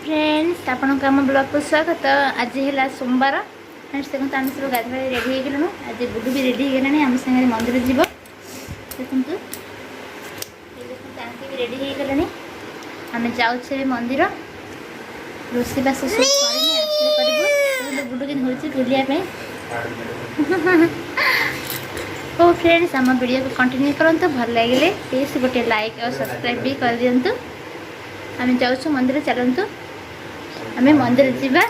Friends आपन आम blog को स्वागत। आज है सोमवार। फ्रेंड्स देखो आम सब गाधुआ रेडी हो गलु। आज गुडू भी रेडी हो गलानी आम संगे मंदिर जीव। देखो भी रेडी हो गलानी आम जाऊे मंदिर। रोषेबास सब कर गुडू के हूँ बुलायापी। तो फ्रेंड्स आम वीडियो को कंटिन्यू करंतु भल लगे प्लीज गोटे लाइक और सब्सक्राइब भी कर दिंतु। आम जाऊँ मंदिर चलतु आम मंदिर जीवा।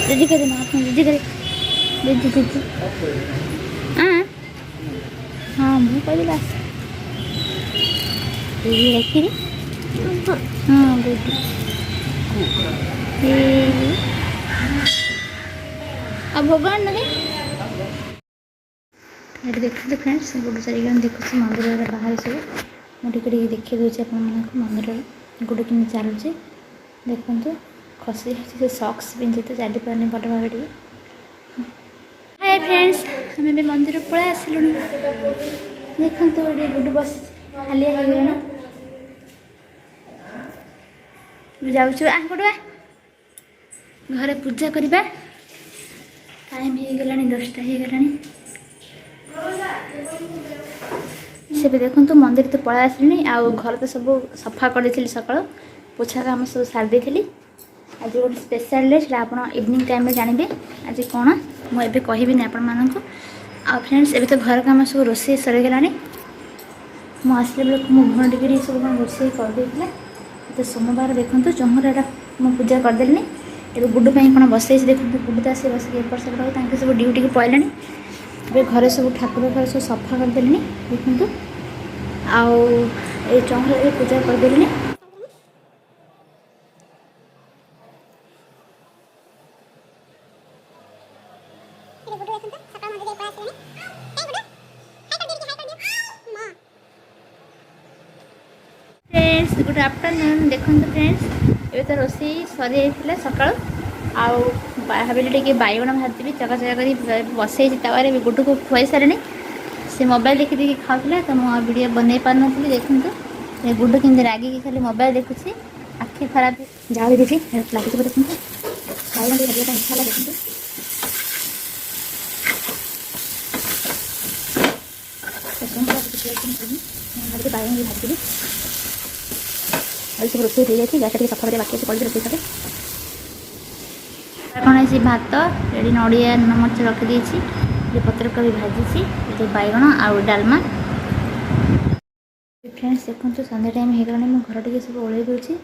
दीदी करे दीदी करे दीदी दीदी हाँ हाँ मुझे कह रखी हाँ दीदी अब भगवान नहीं ये देखते फ्रेंड्स गुड चारिक देखुचे मंदिर बाहर सब मुझे देखी दूसरे आप मंदिर गुड कि चलुचे देखते खसी से सक्स पिंधे तो चली पारे बड़ भाव टे। हाय फ्रेंड्स आम भी मंदिर पलि आसलु देखो ये गुड बस हालिया हो गला जाऊँ आ गुड घरे पूजा करवा टाइम हो गला 10टा हो गला से भी देखो मंदिर तो पलि आसली आ घर तो सब सफा कर सका पोछा काम सब सारी थी। आज गोटे स्पेशल डे से आप इवनिंग टाइम जानवे आज कौन मुझे कहबी आपण मानक आ फ्रेंड्स एबे तो घर काम सब रोषे सरीगला मुझे बेलू मो भौणी सब रोषे करदे तो सोमवार देखो चौहराटा मुझे पूजा करदेली ए गुडू कौन बसई देखो गुडू तो आस बस एपट सेपट सब ड्यूटी को पलि ए घर सब ठाकुर घर सब सफा करदेली देखो आउ चौहरा पूजा करदेली। फ्रेंड्स गुड आफ्टरनून देखो फ्रेंड्स ये तो रोषे सरी सका भाविली टे बैगण भाजी चकाचका कर बसई तवार गुडू को खुआई सारे से मोबाइल देखी देखी खाऊला तो मुझे वीडियो बन पार नी देखो गुडू केमती रागिकी खाली मोबाइल देखुची आखि खराब जाओ देखी लगे देखो बैगण भाजा इच्छा देखो बैगण भी भाजी सब रोषे हो जाए गैस सफा कर बाकी पड़े रोषे सब कौन है भात रेडी नड़िया नमर्च रखी पत्रकोबी भाजी ये बैगण आउ डालमा। फ्रेंड्स देखो संध्या टाइम हो गला घर टे सब ओल्ल दूसरी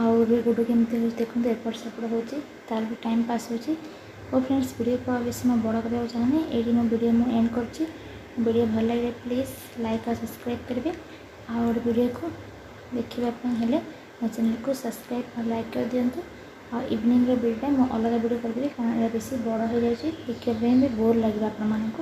आउ गुडू केमती देखो एपट सेपट हो तार भी टाइम पास होची। और फ्रेंड्स वीडियो को बेस मैं बड़ करने चाहूँ ये मो वीडियो मुझे एंड कर वीडियो भल लगे प्लीज लाइक और सब्सक्राइब करेंगे और वीडियो को देखापी मो चैनल को सब्सक्राइब और लाइक कर दिंतु और इवनिंग वीडियो मुझे अलग वीडियो करदेवी कारण बेस बड़ हो जाए देखापी भी बोर लगे आपण मानक।